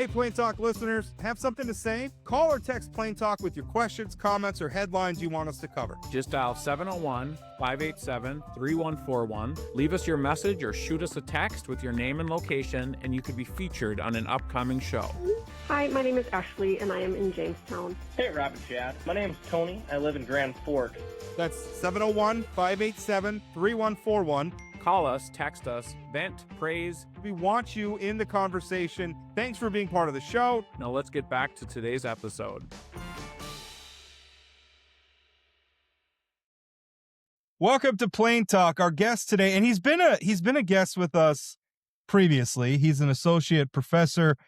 Hey, Plain Talk listeners, have something to say? Call or text Plain Talk with your questions, comments, or headlines you want us to cover. Just dial 701-587-3141. Leave us your message or shoot us a text with your name and location, and you could be featured on an upcoming show. Hi, my name is Ashley, and I am in Jamestown. Hey, Rob and Chad. My name is Tony. I live in Grand Forks. That's 701-587-3141. Call us, text us, vent, praise. We want you in the conversation. Thanks for being part of the show. Now let's get back to today's episode. Welcome to Plain Talk. Our guest today, and he's been a guest with us previously. He's an associate professor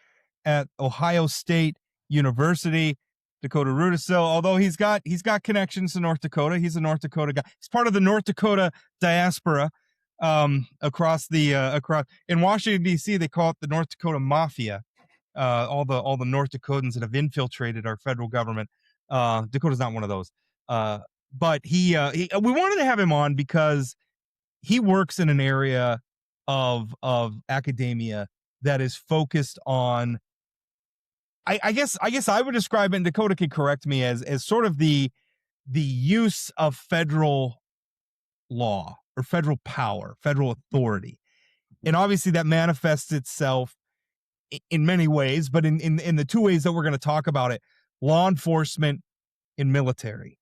at Ohio State University, Dakota Rudisill. Although he's got connections to North Dakota. He's a North Dakota guy. He's part of the North Dakota diaspora. Across in Washington D.C. they call it the North Dakota Mafia. All the North Dakotans that have infiltrated our federal government. Dakota's not one of those. But we wanted to have him on because he works in an area of academia that is focused on. I guess I would describe it, and Dakota can correct me, as sort of the use of federal law or federal power, federal authority. And obviously that manifests itself in many ways, but in the two ways that we're going to talk about it: law enforcement and military.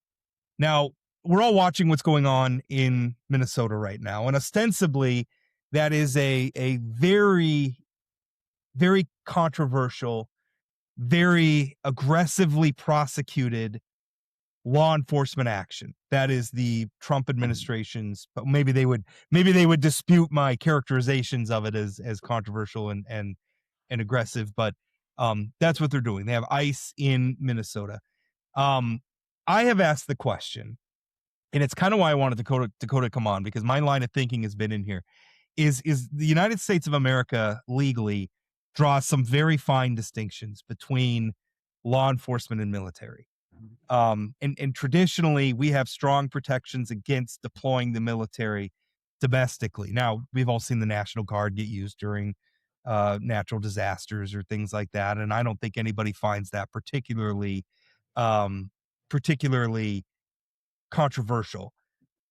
Now, we're all watching what's going on in Minnesota right now, and ostensibly that is a very, very controversial, very aggressively prosecuted law enforcement action. That is the Trump administration's, but maybe they would dispute my characterizations of it as controversial and aggressive, but that's what they're doing. They have ICE in Minnesota. I have asked the question, and it's kind of why I wanted Dakota to come on, because my line of thinking has been in here. Is the United States of America legally draws some very fine distinctions between law enforcement and military. And traditionally we have strong protections against deploying the military domestically. Now, we've all seen the National Guard get used during natural disasters or things like that, and I don't think anybody finds that particularly controversial.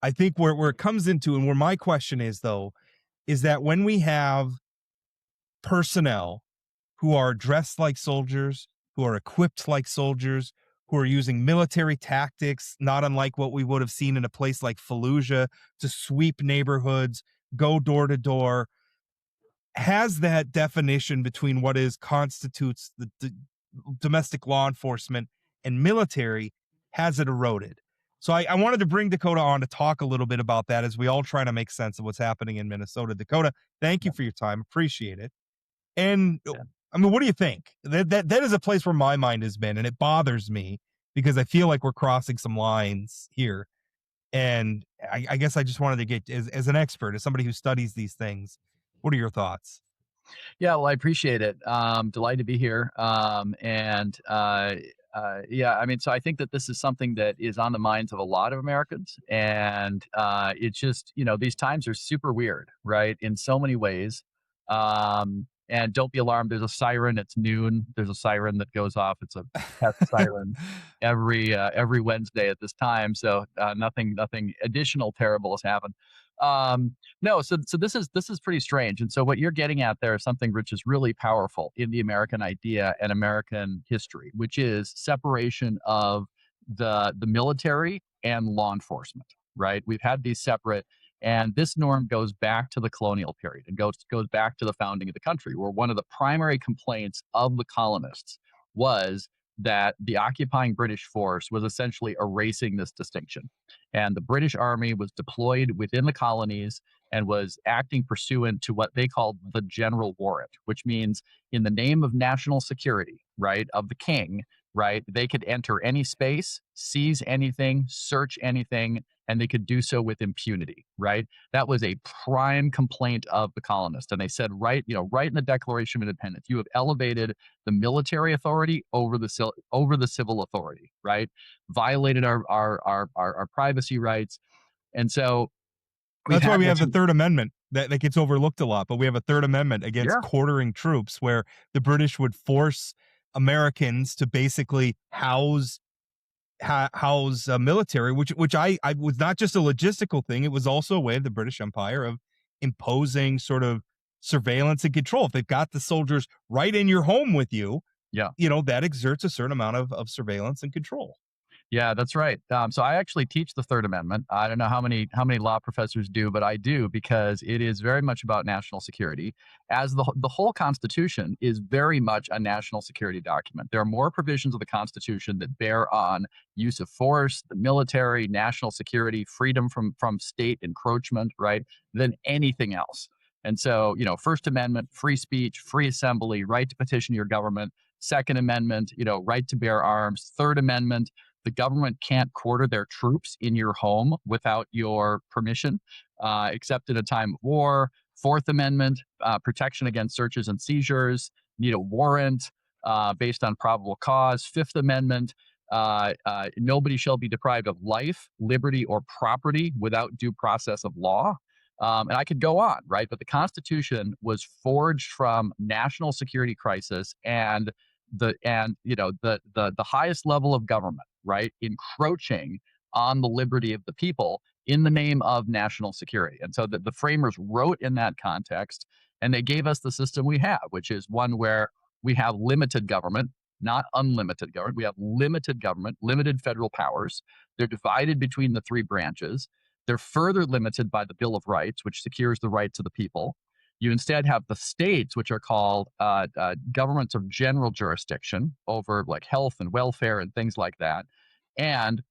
I think where it comes into, and where my question is though, is that when we have personnel who are dressed like soldiers, who are equipped like soldiers, who are using military tactics, not unlike what we would have seen in a place like Fallujah, to sweep neighborhoods, go door to door, has that definition between what constitutes the domestic law enforcement and military, has it eroded? So I wanted to bring Dakota on to talk a little bit about that as we all try to make sense of what's happening in Minnesota. Dakota, thank you for your time. Appreciate it. And I mean, what do you think? That is a place where my mind has been, and it bothers me because I feel like we're crossing some lines here. And I guess I just wanted to get, as an expert, as somebody who studies these things, what are your thoughts? Yeah, well, I appreciate it. Delighted to be here. Yeah, I mean, so I think that this is something that is on the minds of a lot of Americans, and it's just, these times are super weird, right? In so many ways. And don't be alarmed. There's a siren. It's noon. There's a siren that goes off. It's a test siren every Wednesday at this time. So nothing additional terrible has happened. No, so this is pretty strange. And so what you're getting at there is something which is really powerful in the American idea and American history, which is separation of the military and law enforcement. Right? We've had these separate. And this norm goes back to the colonial period and goes back to the founding of the country, where one of the primary complaints of the colonists was that the occupying British force was essentially erasing this distinction. And the British Army was deployed within the colonies and was acting pursuant to what they called the general warrant, which means in the name of national security, right, of the king, right, they could enter any space, seize anything, search anything, and they could do so with impunity, right? That was a prime complaint of the colonists. And they said, right in the Declaration of Independence, you have elevated the military authority over the civil authority, right? Violated our privacy rights. And so that's why we have the Third Amendment. that gets overlooked a lot, but we have a Third Amendment against Yeah. quartering troops, where the British would force Americans to basically house military, which I was not just a logistical thing; it was also a way of the British Empire of imposing sort of surveillance and control. If they've got the soldiers right in your home with you, Yeah. that exerts a certain amount of surveillance and control. Yeah, that's right. So I actually teach the Third Amendment. I don't know how many law professors do, but I do, because it is very much about national security. As the whole Constitution is very much a national security document. There are more provisions of the Constitution that bear on use of force, the military, national security, freedom from state encroachment, right, than anything else. And so, First Amendment, free speech, free assembly, right to petition your government. Second Amendment, right to bear arms. Third Amendment, the government can't quarter their troops in your home without your permission, except in a time of war. Fourth Amendment, protection against searches and seizures, need a warrant based on probable cause. Fifth Amendment, nobody shall be deprived of life, liberty, or property without due process of law. And I could go on, right? But the Constitution was forged from national security crisis and the highest level of government, right, encroaching on the liberty of the people in the name of national security. And so the framers wrote in that context, and they gave us the system we have, which is one where we have limited government, not unlimited government. We have limited government, limited federal powers. They're divided between the three branches. They're further limited by the Bill of Rights, which secures the rights of the people. You instead have the states, which are called governments of general jurisdiction over like health and welfare and things like that. And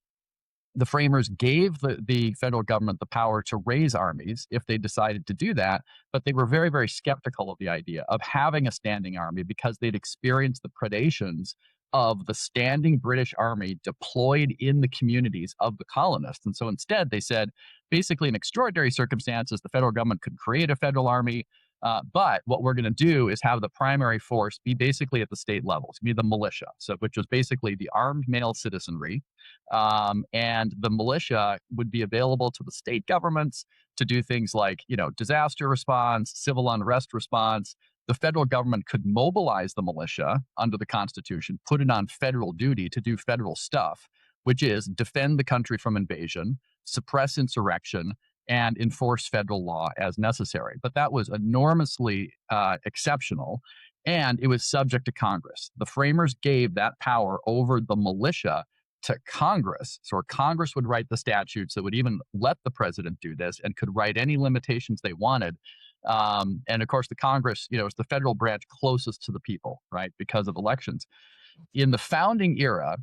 the framers gave the federal government the power to raise armies if they decided to do that, but they were very, very skeptical of the idea of having a standing army because they'd experienced the predations of the standing British army deployed in the communities of the colonists. And so instead, they said, basically, in extraordinary circumstances, the federal government could create a federal army. But what we're going to do is have the primary force be basically at the state levels, be the militia, which was basically the armed male citizenry. And the militia would be available to the state governments to do things like, disaster response, civil unrest response. The federal government could mobilize the militia under the Constitution, put it on federal duty to do federal stuff, which is defend the country from invasion, suppress insurrection, and enforce federal law as necessary. But that was enormously exceptional, and it was subject to Congress. The framers gave that power over the militia to Congress. So Congress would write the statutes that would even let the president do this and could write any limitations they wanted. And of course, the Congress, is the federal branch closest to the people, right, because of elections. In the founding era,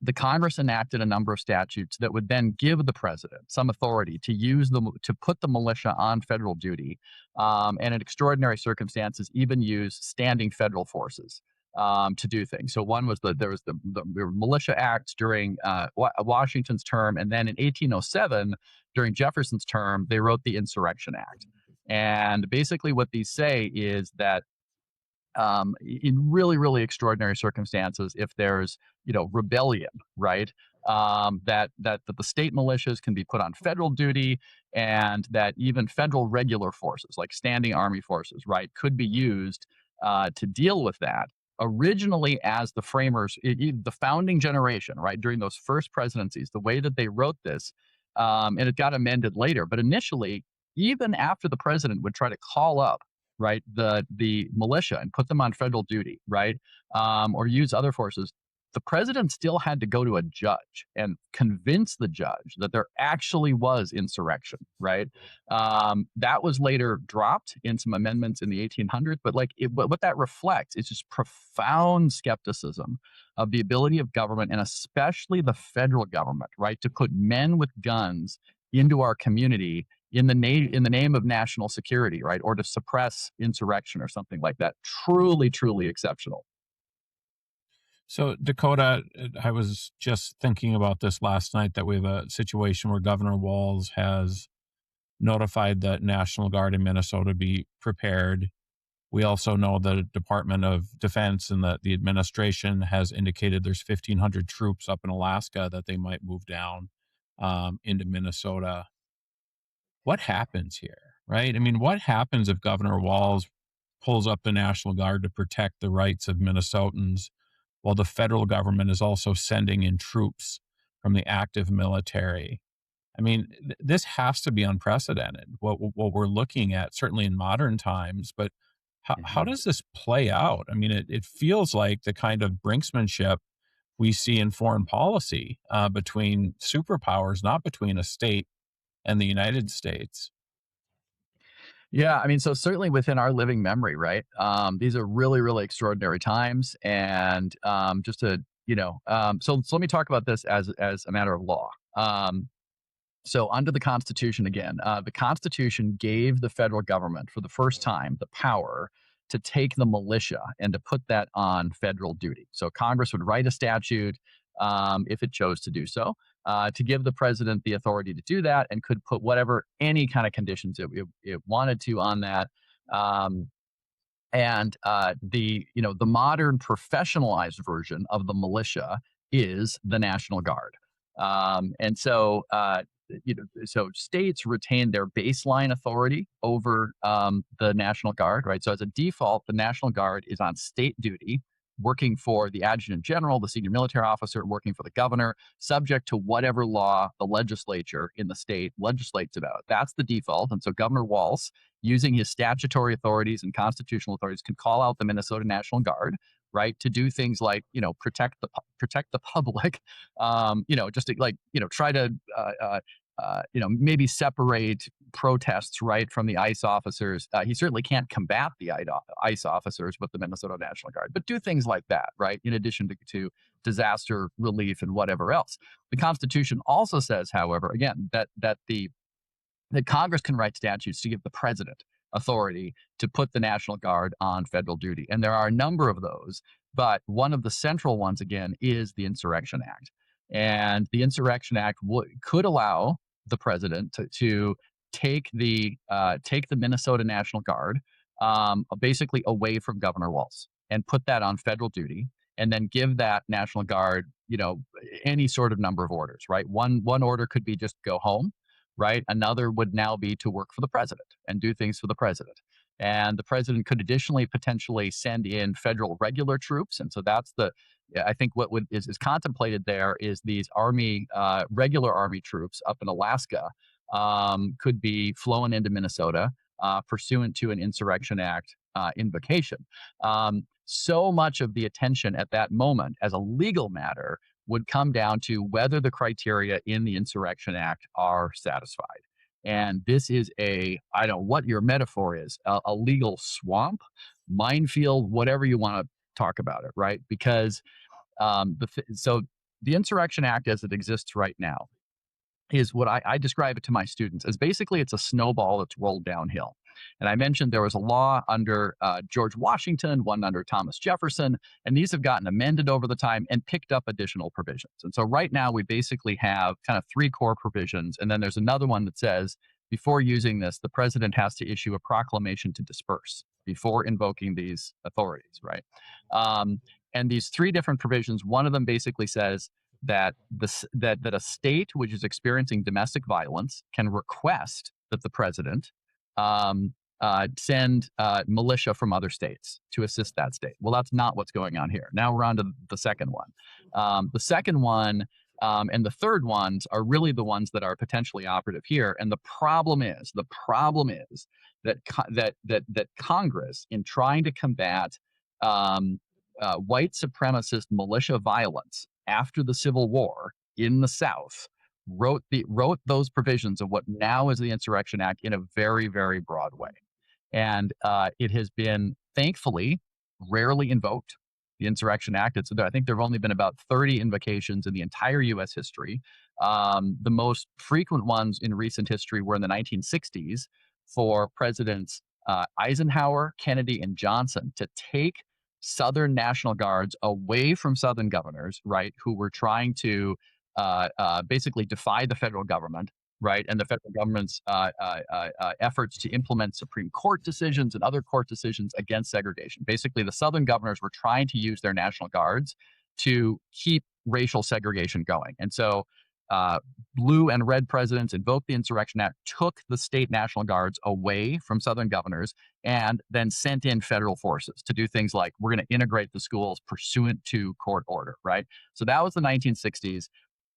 the Congress enacted a number of statutes that would then give the president some authority to put the militia on federal duty, and in extraordinary circumstances, even use standing federal forces to do things. So one was there was the Militia Act during Washington's term, and then in 1807, during Jefferson's term, they wrote the Insurrection Act. And basically what these say is that in really, really extraordinary circumstances, if there's, rebellion, right, that the state militias can be put on federal duty, and that even federal regular forces, like standing army forces, right, could be used to deal with that. Originally, as the framers, the founding generation, right, during those first presidencies, the way that they wrote this, and it got amended later, but initially, even after the president would try to call up, right, the militia and put them on federal duty, right, or use other forces, the president still had to go to a judge and convince the judge that there actually was insurrection, right? That was later dropped in some amendments in the 1800s, but what that reflects is just profound skepticism of the ability of government, and especially the federal government, right, to put men with guns into our community in the name of national security, right, or to suppress insurrection or something like that. Truly, truly exceptional. So, Dakota, I was just thinking about this last night, that we have a situation where Governor Walz has notified the National Guard in Minnesota to be prepared. We also know the Department of Defense and the administration has indicated there's 1,500 troops up in Alaska that they might move down into Minnesota. What happens here? right? I mean, what happens if Governor Walz pulls up the National Guard to protect the rights of Minnesotans while the federal government is also sending in troops from the active military? I mean, this has to be unprecedented, what we're looking at, certainly in modern times. But how does this play out? I mean, it feels like the kind of brinksmanship we see in foreign policy between superpowers, not between a state and the United States. Yeah, I mean, so certainly within our living memory, right? These are really, really extraordinary times, and just to so let me talk about this as a matter of law. So under the Constitution, again, the Constitution gave the federal government for the first time the power to take the militia and to put that on federal duty. So Congress would write a statute if it chose to do so, to give the president the authority to do that, and could put any kind of conditions it wanted to on that. The modern professionalized version of the militia is the National Guard. So states retain their baseline authority over the National Guard, right? So as a default, the National Guard is on state duty, working for the adjutant general, the senior military officer, working for the governor, subject to whatever law the legislature in the state legislates about. That's the default. And so Governor Walz, using his statutory authorities and constitutional authorities, can call out the Minnesota National Guard, right, to do things like, protect the public, just to try to maybe separate protests, right, from the ICE officers. He certainly can't combat the ICE officers with the Minnesota National Guard, but do things like that, right, in addition to disaster relief and whatever else. The Constitution also says, however, again, that Congress can write statutes to give the president authority to put the National Guard on federal duty. And there are a number of those, but one of the central ones, again, is the Insurrection Act. And the Insurrection Act could allow the president to take the Minnesota National Guard basically away from Governor Walz and put that on federal duty, and then give that National Guard, any sort of number of orders, right? One order could be just go home, right? Another would now be to work for the president and do things for the president. And the president could additionally potentially send in federal regular troops. And so I think what is contemplated there is these regular Army troops up in Alaska could be flown into Minnesota pursuant to an Insurrection Act invocation. So much of the attention at that moment as a legal matter would come down to whether the criteria in the Insurrection Act are satisfied. And this is I don't know what your metaphor is, a legal swamp, minefield, whatever you want to talk about it, right? Because the Insurrection Act as it exists right now is what I describe it to my students as basically it's a snowball that's rolled downhill. And I mentioned there was a law under George Washington, one under Thomas Jefferson, and these have gotten amended over the time and picked up additional provisions. And so right now we basically have kind of three core provisions. And then there's another one that says, before using this, the president has to issue a proclamation to disperse before invoking these authorities, right? And these three different provisions, one of them basically says that that a state which is experiencing domestic violence can request that the president send militia from other states to assist that state. Well, that's not what's going on here. Now we're on to the second one. The second one and the third ones are really the ones that are potentially operative here. And the problem is that Congress, in trying to combat white supremacist militia violence after the Civil War in the South, wrote those provisions of what now is the Insurrection Act in a very, very broad way. And it has been, thankfully, rarely invoked. The Insurrection Act, I think there have only been about 30 invocations in the entire U.S. history. The most frequent ones in recent history were in the 1960s for Presidents Eisenhower, Kennedy, and Johnson to take Southern National Guards away from Southern governors, right, who were trying to basically defy the federal government, right, and the federal government's efforts to implement Supreme Court decisions and other court decisions against segregation. Basically, the Southern governors were trying to use their National Guards to keep racial segregation going. And so blue and red presidents invoked the Insurrection Act, took the state National Guards away from Southern governors, and then sent in federal forces to do things like, we're going to integrate the schools pursuant to court order, right? So that was the 1960s.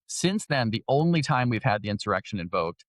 Since then, the only time we've had the insurrection invoked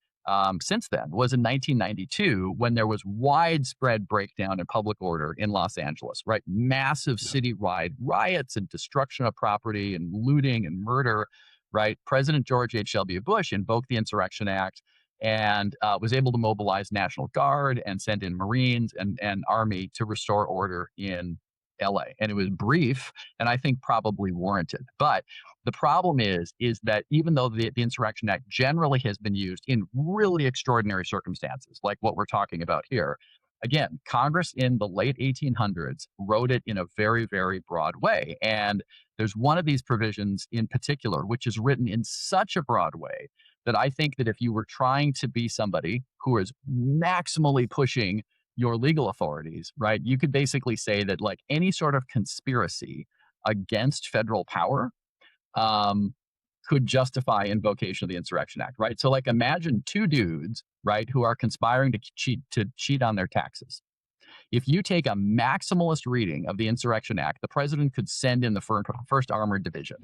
since then was in 1992, when there was widespread breakdown in public order in Los Angeles, right? Massive citywide riots and destruction of property and looting and murder, right? President George H.W. Bush invoked the Insurrection Act and was able to mobilize National Guard and send in Marines and Army to restore order in LA. And it was brief and I think probably warranted. But the problem is that even though the Insurrection Act generally has been used in really extraordinary circumstances, like what we're talking about here, again, Congress in the late 1800s wrote it in a very, very broad way. And there's one of these provisions in particular, which is written in such a broad way that I think that if you were trying to be somebody who is maximally pushing your legal authorities, right, you could basically say that like any sort of conspiracy against federal power could justify invocation of the Insurrection Act, right? So like imagine two dudes, right, who are conspiring to cheat on their taxes. If you take a maximalist reading of the Insurrection Act, the president could send in the First Armored Division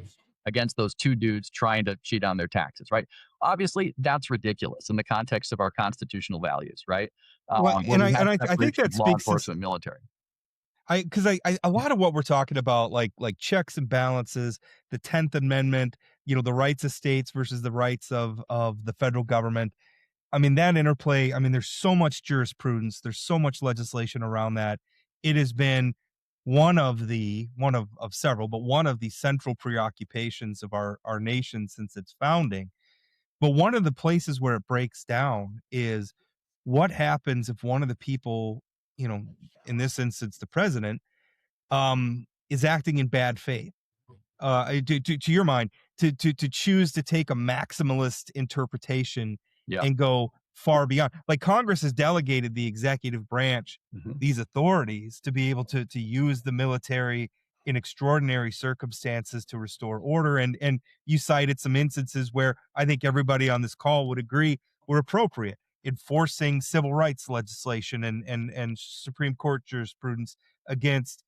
against those two dudes trying to cheat on their taxes, right? Obviously, that's ridiculous in the context of our constitutional values, right? Well, I think that law speaks to enforcement, military. because a lot of what we're talking about, like checks and balances, the 10th Amendment, the rights of states versus the rights of the federal government. I mean, that interplay, I mean, there's so much jurisprudence, there's so much legislation around that. It has been one of several, but one of the central preoccupations of our nation since its founding. But one of the places where it breaks down is what happens if one of the people, in this instance, the president, is acting in bad faith. To your mind, to choose to take a maximalist interpretation and go far beyond. Like Congress has delegated the executive branch these authorities to be able to use the military in extraordinary circumstances to restore order. And you cited some instances where I think everybody on this call would agree were appropriate, enforcing civil rights legislation and Supreme Court jurisprudence against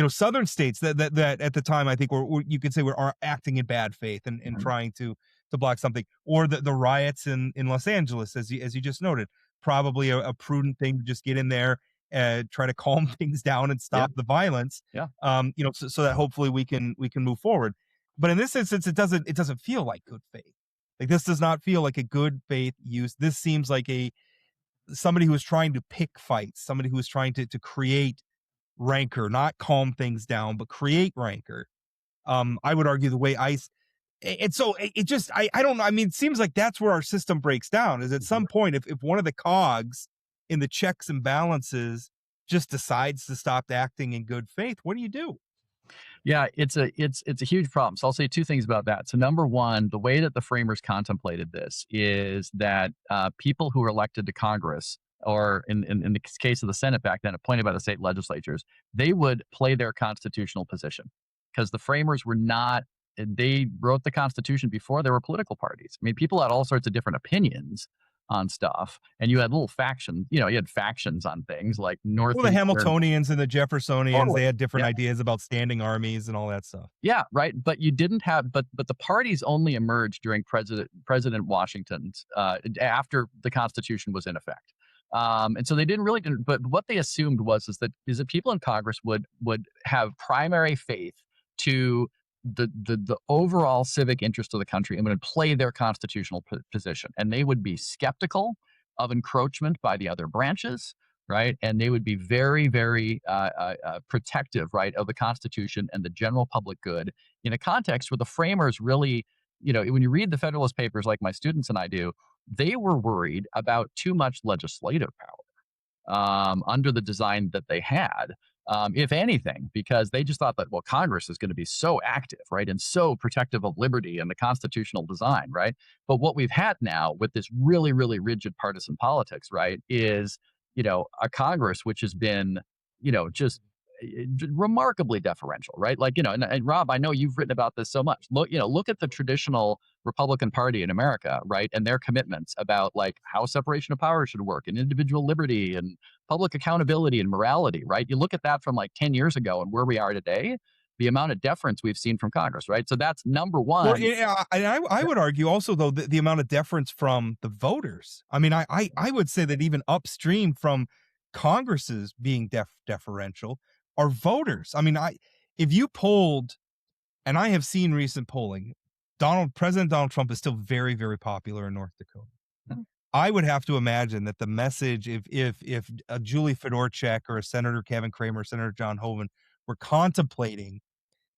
southern states that at the time I think you could say are acting in bad faith and trying to block something, or the riots in Los Angeles, as you just noted, probably a prudent thing to just get in there, try to calm things down and stop the violence. So that hopefully we can move forward. But in this instance, it doesn't feel like good faith. Like this does not feel like a good faith use. This seems like somebody who is trying to pick fights, somebody who is trying to create rancor, not calm things down, but create rancor. I would argue the way and so it just, I don't know. I mean, it seems like that's where our system breaks down, is at some point, if one of the cogs in the checks and balances just decides to stop acting in good faith, what do you do? Yeah, it's a huge problem. So I'll say two things about that. So number one, the way that the framers contemplated this is that people who are elected to Congress, or in the case of the Senate back then, appointed by the state legislatures, they would play their constitutional position, because the framers they wrote the Constitution before there were political parties. I mean, people had all sorts of different opinions on stuff, and you had little factions. You had factions on things like North. Well, the Hamiltonians and the Jeffersonians, Totally. They had different ideas about standing armies and all that stuff. Yeah, right. But you didn't have, but the parties only emerged during President Washington's after the Constitution was in effect. And so they didn't. But what they assumed was that people in Congress would have primary faith to the overall civic interest of the country and would play their constitutional position, and they would be skeptical of encroachment by the other branches, right? And they would be very, very protective, right, of the Constitution and the general public good, in a context where the framers really, when you read the Federalist Papers, like my students and I do, they were worried about too much legislative power under the design that they had. If anything, because they just thought that, well, Congress is going to be so active, right, and so protective of liberty and the constitutional design, right? But what we've had now with this really, really rigid partisan politics, right, is, a Congress which has been, just remarkably deferential, right? Like, and Rob, I know you've written about this so much. Look at the traditional Republican Party in America, right? And their commitments about like how separation of power should work and individual liberty and public accountability and morality, right? You look at that from like 10 years ago and where we are today, the amount of deference we've seen from Congress, right? So that's number one. Well, yeah, and I would argue also, though, the amount of deference from the voters. I mean, I would say that even upstream from Congress's being deferential are voters. I mean, if you polled, and I have seen recent polling, President Donald Trump is still very, very popular in North Dakota. I would have to imagine that the message, if a Julie Fedorchak or a Senator Kevin Cramer, or Senator John Hoeven were contemplating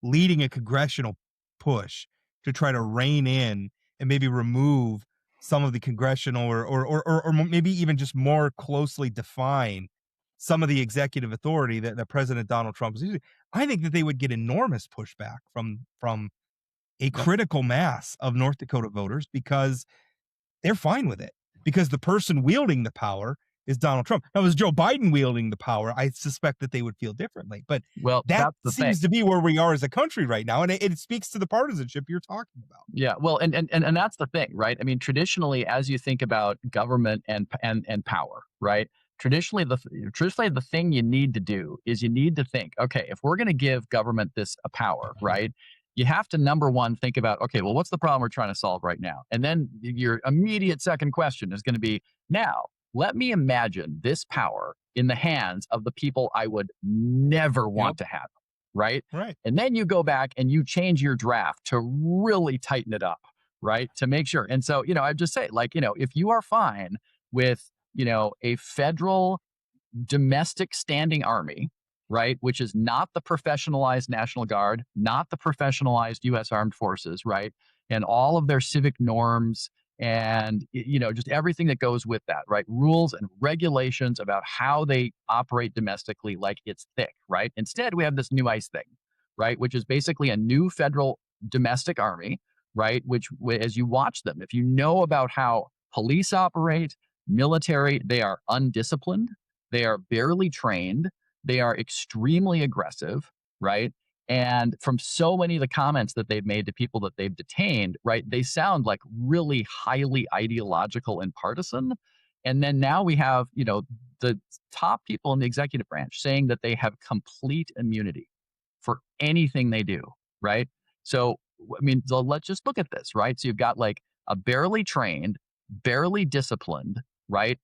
leading a congressional push to try to rein in and maybe remove some of the congressional or maybe even just more closely define some of the executive authority that President Donald Trump is using, I think that they would get enormous pushback from a critical mass of North Dakota voters because they're fine with it, because the person wielding the power is Donald Trump. Now, as Joe Biden wielding the power, I suspect that they would feel differently. But that seems to be where we are as a country right now, and it speaks to the partisanship you're talking about. Yeah, well, and that's the thing, right? I mean, traditionally, as you think about government and power, right? Traditionally, the thing you need to do is you need to think, okay, if we're going to give government this a power, right? You have to, number one, think about, okay, well, what's the problem we're trying to solve right now? And then your immediate second question is going to be, now, let me imagine this power in the hands of the people I would never want to have, right? Right. And then you go back and you change your draft to really tighten it up, right? To make sure. And so, I'd just say, like, if you are fine with, a federal domestic standing army, right, which is not the professionalized National Guard, not the professionalized U.S. Armed Forces, right, and all of their civic norms and, just everything that goes with that, right, rules and regulations about how they operate domestically, like it's thick, right? Instead, we have this new ICE thing, right, which is basically a new federal domestic army, right, which, as you watch them, if you know about how police operate, military, they are undisciplined, they are barely trained, they are extremely aggressive, right? And from so many of the comments that they've made to people that they've detained, right, they sound like really highly ideological and partisan. And then now we have, the top people in the executive branch saying that they have complete immunity for anything they do, right? So, I mean, let's just look at this, right? So you've got like a barely trained, barely disciplined, right,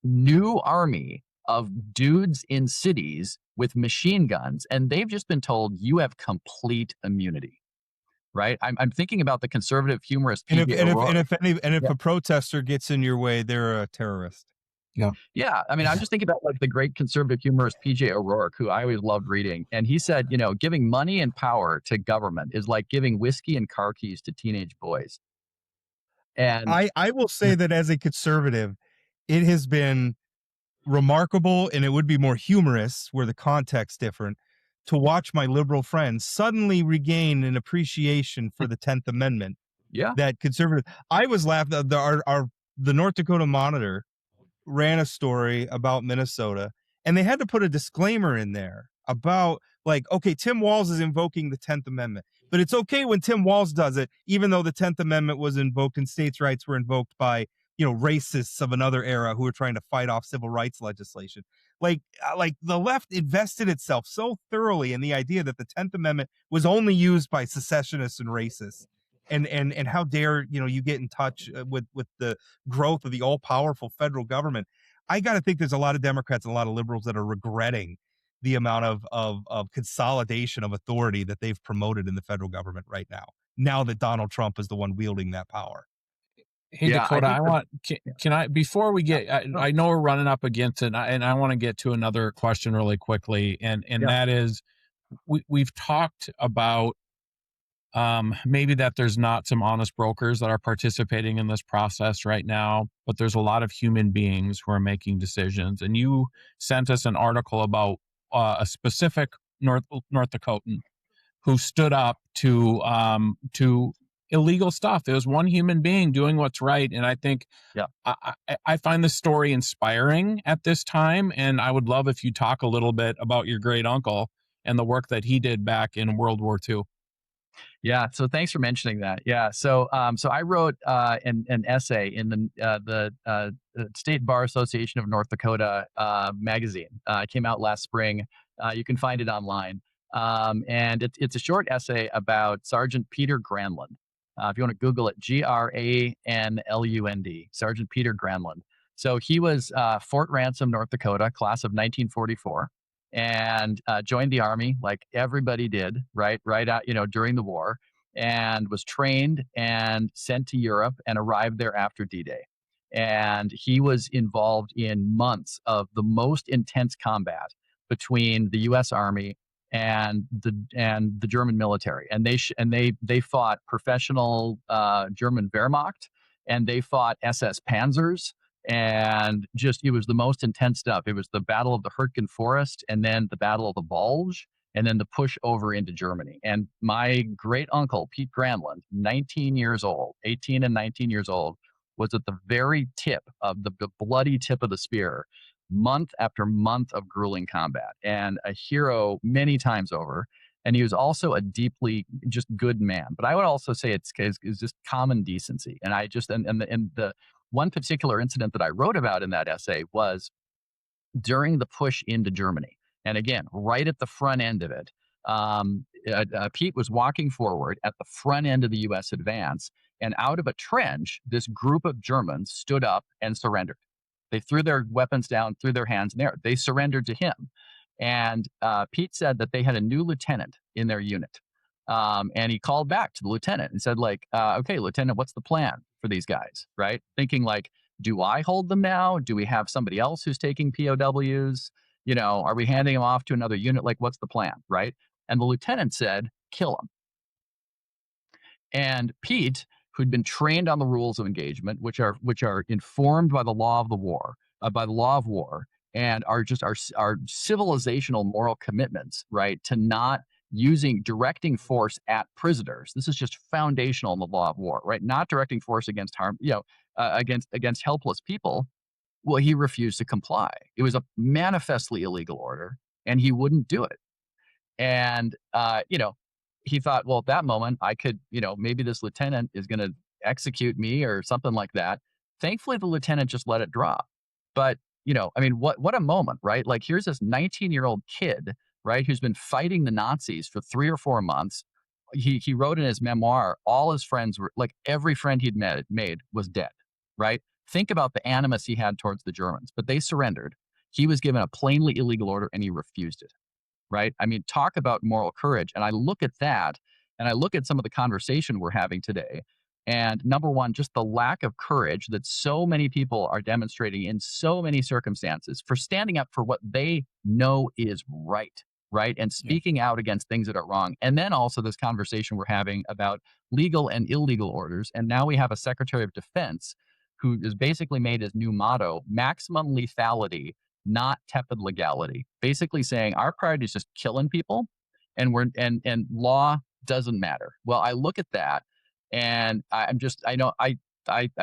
new army of dudes in cities with machine guns, and they've just been told you have complete immunity, right? I'm thinking about the conservative humorist. And if a protester gets in your way, they're a terrorist. Yeah. I mean, I'm just thinking about like the great conservative humorist PJ O'Rourke, who I always loved reading, and he said, giving money and power to government is like giving whiskey and car keys to teenage boys. And I will say that as a conservative, it has been remarkable, and it would be more humorous were the context different, to watch my liberal friends suddenly regain an appreciation for the 10th Amendment. Yeah. That conservative. I was laughing. The North Dakota Monitor ran a story about Minnesota, and they had to put a disclaimer in there about, like, okay, Tim Walz is invoking the 10th Amendment, but it's okay when Tim Walz does it, even though the 10th Amendment was invoked and states' rights were invoked by racists of another era who were trying to fight off civil rights legislation. Like the left invested itself so thoroughly in the idea that the 10th Amendment was only used by secessionists and racists. And how dare, you get in touch with the growth of the all-powerful federal government. I got to think there's a lot of Democrats and a lot of liberals that are regretting the amount of consolidation of authority that they've promoted in the federal government right now that Donald Trump is the one wielding that power. Hey, Dakota, can I, before we get, I know we're running up against it, and I want to get to another question really quickly. And that is, we've talked about maybe that there's not some honest brokers that are participating in this process right now, but there's a lot of human beings who are making decisions. And you sent us an article about a specific North Dakotan who stood up to illegal stuff. It was one human being doing what's right. And I think Yeah. I find this story inspiring at this time. And I would love if you talk a little bit about your great uncle and the work that he did back in World War II. Yeah. So thanks for mentioning that. Yeah. So so I wrote an essay in the State Bar Association of North Dakota magazine. It came out last spring. You can find it online. And it's a short essay about Sergeant Peter Granlund. If you want to Google it, Granlund, Sergeant Peter Granlund. So he was Fort Ransom, North Dakota, class of 1944, and joined the army like everybody did, right out, during the war, and was trained and sent to Europe and arrived there after D-Day. And he was involved in months of the most intense combat between the U.S. Army and the German military, and they fought professional German Wehrmacht, and they fought SS Panzers, and just it was the most intense stuff. It was the Battle of the Hurtgen Forest, and then the Battle of the Bulge, and then the push over into Germany. And my great uncle Pete Granlund, 19 years old, 18 and 19 years old, was at the very tip of the bloody tip of the spear, month after month of grueling combat, and a hero many times over. And he was also a deeply just good man. But I would also say it's just common decency. And I just and the one particular incident that I wrote about in that essay was during the push into Germany. And again, right at the front end of it, Pete was walking forward at the front end of the U.S. advance, and out of a trench, this group of Germans stood up and surrendered. They threw their weapons down, threw their hands in the air. They surrendered to him. And Pete said that they had a new lieutenant in their unit. And he called back to the lieutenant and said, like, okay, Lieutenant, what's the plan for these guys? Right? Thinking like, do I hold them now? Do we have somebody else who's taking POWs? Are we handing them off to another unit? Like, what's the plan? Right? And the lieutenant said, kill them. And Pete, who'd been trained on the rules of engagement, which are informed by the law of war, and are just our civilizational moral commitments, right, to not directing force at prisoners. This is just foundational in the law of war, right? Not directing force against harm, against helpless people. Well, he refused to comply. It was a manifestly illegal order, and he wouldn't do it. And he thought, well, at that moment, I could, maybe this lieutenant is going to execute me or something like that. Thankfully, the lieutenant just let it drop. But, what a moment, right? Like, here's this 19-year-old kid, right, who's been fighting the Nazis for 3 or 4 months. He wrote in his memoir, all his friends were, like, every friend he'd made was dead, right? Think about the animus he had towards the Germans, but they surrendered. He was given a plainly illegal order, and he refused it. Right? I mean, talk about moral courage. And I look at that, and I look at some of the conversation we're having today. And number one, just the lack of courage that so many people are demonstrating in so many circumstances for standing up for what they know is right, and speaking out against things that are wrong. And then also this conversation we're having about legal and illegal orders. And now we have a Secretary of Defense who has basically made his new motto, maximum lethality, not tepid legality, basically saying our priority is just killing people, and law doesn't matter. Well, I look at that, and I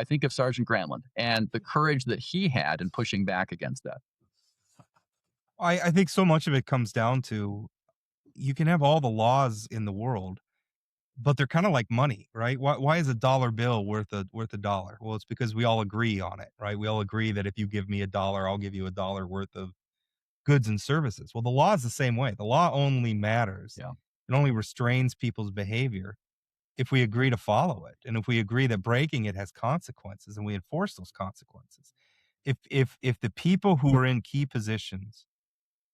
think of Sergeant Granlund and the courage that he had in pushing back against that. I think so much of it comes down to, you can have all the laws in the world, but they're kind of like money, right? Why is a dollar bill worth a dollar? Well, it's because we all agree on it, right? We all agree that if you give me $1, I'll give you $1 worth of goods and services. Well, the law is the same way. The law only matters. Yeah. It only restrains people's behavior if we agree to follow it, and if we agree that breaking it has consequences, and we enforce those consequences. If the people who are in key positions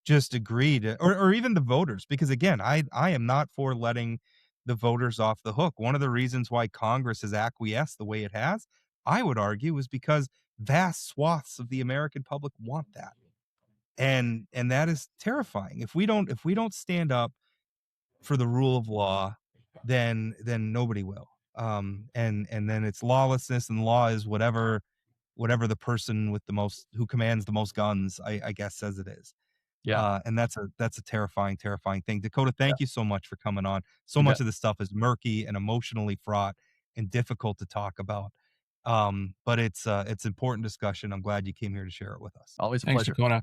just agree to, or even the voters, because again, I am not for letting the voters off the hook. One of the reasons why Congress has acquiesced the way it has, I would argue, is because vast swaths of the American public want that. And that is terrifying. If we don't stand up for the rule of law, then nobody will. And then it's lawlessness, and law is whatever the person with the most, who commands the most guns, I guess, says it is. Yeah. And that's a terrifying thing. Dakota, thank you so much for coming on. So You much bet. of this stuff is murky and emotionally fraught. and difficult to talk about. But it's important discussion. I'm glad you came here to share it with us. Always a Thanks, pleasure. Dakota.